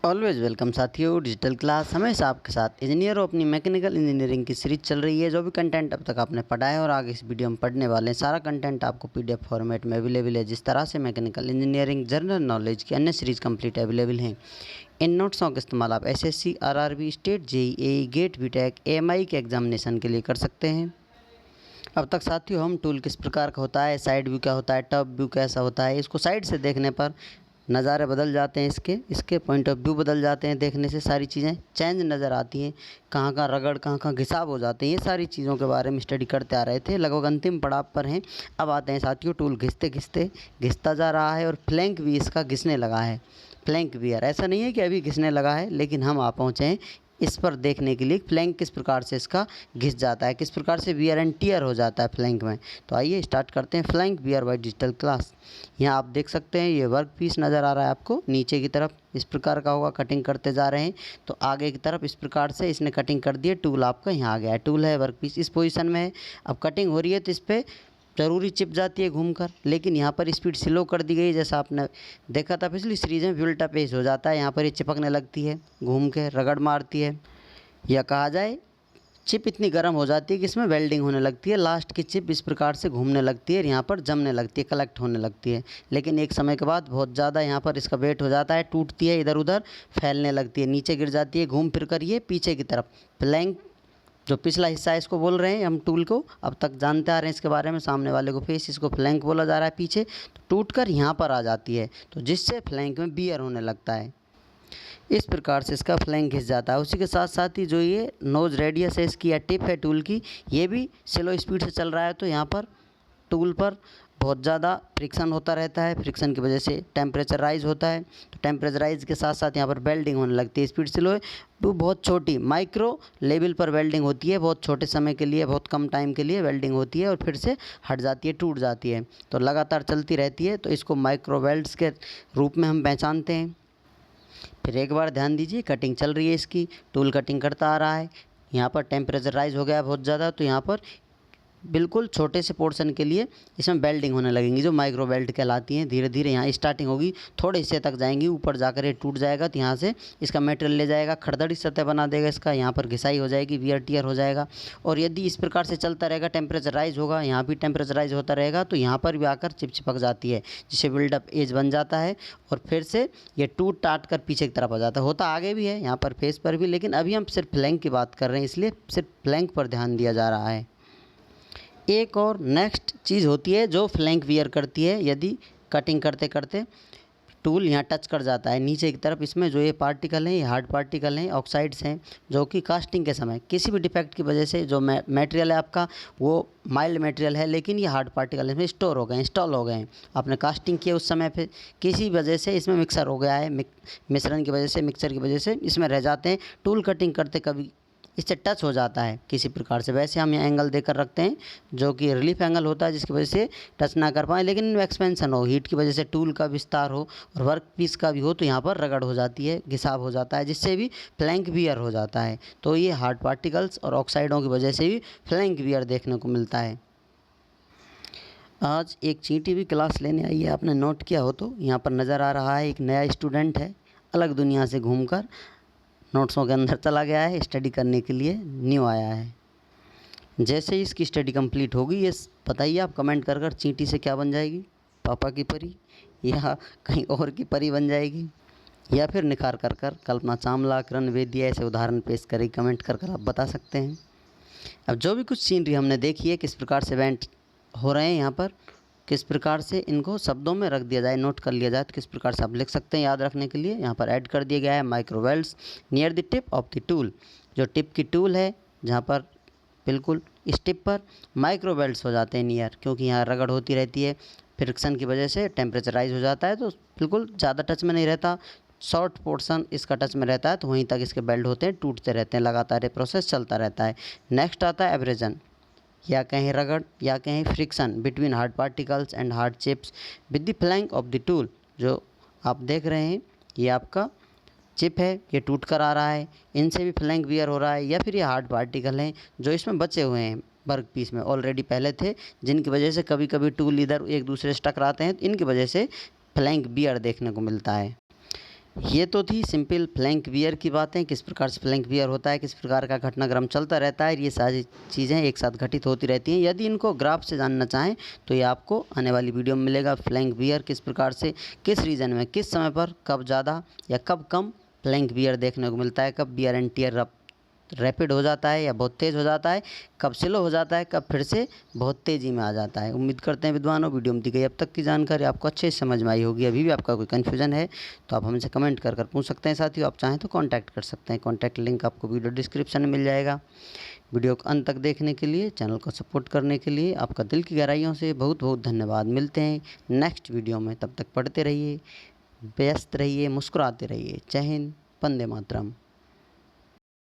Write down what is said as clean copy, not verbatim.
Always welcome साथियों, digital class हमेशा आपके साथ। इंजीनियर हो, अपनी मैकेनिकल इंजीनियरिंग की सीरीज चल रही है। जो भी कंटेंट अब तक आपने पढ़ा है और आगे इस वीडियो में पढ़ने वाले हैं, सारा कंटेंट आपको पीडीएफ फॉर्मेट में अवेलेबल है। जिस तरह से मैकेनिकल इंजीनियरिंग जनरल नॉलेज की अन्य सीरीज कंप्लीट अवेलेबल हैं। इन नोट्सों का इस्तेमाल आप SSC, RRB, state, JEE, GATE, BTech, AMI के एग्जामिनेशन के लिए कर सकते हैं। अब तक साथियों हम टूल किस प्रकार का होता है, साइड व्यू क्या होता है, टॉप व्यू कैसा होता है, इसको साइड से देखने पर नज़ारे बदल जाते हैं, इसके पॉइंट ऑफ व्यू बदल जाते हैं। देखने से सारी चीज़ें चेंज नज़र आती हैं, कहाँ कहाँ रगड़, कहाँ कहाँ घिसाव हो जाते हैं। ये सारी चीज़ों के बारे में स्टडी करते आ रहे थे, लगभग अंतिम पड़ाव पर हैं। अब आते हैं साथियों, टूल घिसता जा रहा है और फ्लैंक भी इसका घिसने लगा है। फ्लैंक वियर ऐसा नहीं है कि अभी घिसने लगा है, लेकिन हम आ पहुँचे हैं इस पर देखने के लिए फ्लैंक किस प्रकार से इसका घिस जाता है, किस प्रकार से वियर एंड टियर हो जाता है फ्लैंक में। तो आइए स्टार्ट करते हैं flank wear by digital class. यहाँ आप देख सकते हैं, ये वर्क पीस नज़र आ रहा है आपको नीचे की तरफ, इस प्रकार का होगा। कटिंग करते जा रहे हैं तो आगे की तरफ इस प्रकार से इसने कटिंग कर दी है। टूल आपका यहाँ आ गया है, टूल है, वर्क पीस इस पोजीशन में है। अब कटिंग हो रही है तो इस पर ज़रूरी चिप जाती है घूमकर, लेकिन यहाँ पर स्पीड स्लो कर दी गई। जैसा आपने देखा था पिछली सीरीज में, उल्टा पेश हो जाता है। यहाँ पर ये चिपकने लगती है, घूम के रगड़ मारती है, या कहा जाए चिप इतनी गर्म हो जाती है कि इसमें वेल्डिंग होने लगती है। लास्ट की चिप इस प्रकार से घूमने लगती है, यहाँ पर जमने लगती है, कलेक्ट होने लगती है। लेकिन एक समय के बाद बहुत ज़्यादा यहाँ पर इसका वेट हो जाता है, टूटती है, इधर उधर फैलने लगती है, नीचे गिर जाती है, घूम फिर कर ये पीछे की तरफ फ्लैंक जो पिछला हिस्सा है इसको बोल रहे हैं हम टूल को। अब तक जानते आ रहे हैं इसके बारे में, सामने वाले को फेस, इसको फ्लैंक बोला जा रहा है। पीछे तो टूट कर यहाँ पर आ जाती है, तो जिससे फ्लैंक में बियर होने लगता है। इस प्रकार से इसका फ्लैंक घिस जाता है। उसी के साथ साथ ही जो ये नोज़ रेडियस है इसकी, या टिप है टूल की, ये भी स्लो स्पीड से चल रहा है। तो यहाँ पर टूल पर बहुत ज़्यादा फ्रिक्शन होता रहता है, फ्रिक्शन की वजह से टेम्परेचर राइज़ होता है। तो टेम्परेचर राइज़ के साथ साथ यहाँ पर वेल्डिंग होने लगती है। स्पीड स्लो है तो बहुत छोटी माइक्रो लेवल पर वेल्डिंग होती है, बहुत छोटे समय के लिए, बहुत कम टाइम के लिए वेल्डिंग होती है और फिर से हट जाती है, टूट जाती है। तो लगातार चलती रहती है, तो इसको माइक्रो वेल्ड्स के रूप में हम पहचानते हैं। फिर एक बार ध्यान दीजिए, कटिंग चल रही है इसकी, टूल कटिंग करता आ रहा है। यहाँ पर टेम्परेचर राइज़ हो गया बहुत ज़्यादा, तो यहाँ पर बिल्कुल छोटे से पोर्शन के लिए इसमें वेल्डिंग होने लगेंगी, जो माइक्रो वेल्ड कहलाती हैं। धीरे धीरे यहाँ स्टार्टिंग होगी, थोड़े हिस्से तक जाएंगी, ऊपर जाकर ये टूट जाएगा। तो यहाँ से इसका मटेरियल ले जाएगा, खड़दड़ी सतह बना देगा इसका, यहाँ पर घिसाई हो जाएगी, वियर टियर हो जाएगा। और यदि इस प्रकार से चलता रहेगा, टेम्परेचर राइज होगा, यहाँ भी टेम्परेचर राइज होता रहेगा, तो यहाँ पर भी आकर चिपक जाती है, जिससे बिल्डअप एज बन जाता है और फिर से ये टूट टाट कर पीछे की तरफ हो जाता है। होता आगे भी है, यहाँ पर फेस पर भी, लेकिन अभी हम सिर्फ फ्लैंक की बात कर रहे हैं, इसलिए सिर्फ फ्लैंक पर ध्यान दिया जा रहा है। एक और नेक्स्ट चीज़ होती है जो फ्लैंक वियर करती है, यदि कटिंग करते करते टूल यहाँ टच कर जाता है नीचे की तरफ, इसमें जो ये पार्टिकल हैं, ये हार्ड पार्टिकल हैं, ऑक्साइड्स हैं, जो कि कास्टिंग के समय किसी भी डिफेक्ट की वजह से जो मटेरियल है आपका वो माइल्ड मटेरियल है, लेकिन ये हार्ड पार्टिकल इसमें स्टोर हो गए हैं, इंस्टॉल हो गए हैं। आपने कास्टिंग किया उस समय पे किसी वजह से इसमें मिक्सर हो गया है, मिश्रण की वजह से, मिक्सचर की वजह से इसमें रह जाते हैं। टूल कटिंग करते कभी इससे टच हो जाता है किसी प्रकार से। वैसे हम यहाँ एंगल देकर रखते हैं जो कि रिलीफ एंगल होता है, जिसकी वजह से टच ना कर पाए, लेकिन एक्सपेंशन हो, हीट की वजह से टूल का विस्तार हो और वर्क पीस का भी हो, तो यहाँ पर रगड़ हो जाती है, घिसाव हो जाता है, जिससे भी फ्लैंक वियर हो जाता है। तो ये हार्ड पार्टिकल्स और ऑक्साइडों की वजह से भी फ्लैंक वियर देखने को मिलता है। आज एक चींटी भी क्लास लेने आई है, आपने नोट किया हो तो यहाँ पर नज़र आ रहा है एक नया स्टूडेंट है, अलग दुनिया से घूमकर नोट्सों के अंदर चला गया है, स्टडी करने के लिए न्यू आया है। जैसे ही इसकी स्टडी कंप्लीट होगी, ये बताइए आप कमेंट कर कर, चींटी से क्या बन जाएगी, पापा की परी या कहीं और की परी बन जाएगी, या फिर निखार कर कर कल्पना चावला, किरण बेदी ऐसे उदाहरण पेश करेगी। कमेंट कर कर आप बता सकते हैं। अब जो भी कुछ सीनरी हमने देखी है, किस प्रकार से इवेंट हो रहे हैं यहाँ पर, किस प्रकार से इनको शब्दों में रख दिया जाए, नोट कर लिया जाए, तो किस प्रकार से आप लिख सकते हैं याद रखने के लिए। यहाँ पर ऐड कर दिया गया है micro welds near the tip of the tool, जो टिप की टूल है जहाँ पर बिल्कुल इस टिप पर माइक्रो वेल्ड्स हो जाते हैं नियर, क्योंकि यहाँ रगड़ होती रहती है, फ्रिक्शन की वजह से टेम्परेचर राइज हो जाता है, तो बिल्कुल ज़्यादा टच में नहीं रहता, शॉर्ट पोर्शन इसका टच में रहता है, तो वहीं तक इसके बेल्ट होते हैं, टूटते रहते हैं, लगातार ये प्रोसेस चलता रहता है। नेक्स्ट आता है एब्रेजन, या कहीं रगड़ या कहीं friction between hard particles and hard chips with the flank of the tool. जो आप देख रहे हैं ये आपका चिप है, ये टूट कर आ रहा है, इनसे भी फ्लैंक वियर हो रहा है, या फिर ये हार्ड पार्टिकल हैं जो इसमें बचे हुए हैं, वर्क पीस में ऑलरेडी पहले थे, जिनकी वजह से कभी कभी टूल इधर एक दूसरे से टकराते हैं, इनकी वजह से फ्लैंक वियर देखने को मिलता है। ये तो थी सिंपल फ्लैंक वियर की बातें, किस प्रकार से फ्लैंक वियर होता है, किस प्रकार का घटनाक्रम चलता रहता है। ये सारी चीज़ें एक साथ घटित होती रहती हैं। यदि इनको ग्राफ से जानना चाहें तो ये आपको आने वाली वीडियो में मिलेगा। फ्लैंक वियर किस प्रकार से, किस रीजन में, किस समय पर, कब ज़्यादा या कब कम फ्लैंक वियर देखने को मिलता है, कब वियर एंड टियर रैपिड हो जाता है या बहुत तेज़ हो जाता है, कब स्लो हो जाता है, कब फिर से बहुत तेज़ी में आ जाता है। उम्मीद करते हैं विद्वानों वीडियो में दी गई अब तक की जानकारी आपको अच्छे से समझ में आई होगी। अभी भी आपका कोई कन्फ्यूजन है तो आप हमसे कमेंट कर पूछ सकते हैं। साथियों आप चाहें तो कांटेक्ट कर सकते हैं। कांटेक्ट लिंक आपको वीडियो डिस्क्रिप्शन में मिल जाएगा। वीडियो को अंत तक देखने के लिए, चैनल को सपोर्ट करने के लिए आपका दिल की गहराइयों से बहुत बहुत धन्यवाद। मिलते हैं नेक्स्ट वीडियो में, तब तक पढ़ते रहिए, व्यस्त रहिए, मुस्कुराते रहिए। जय हिंद, वंदे मातरम।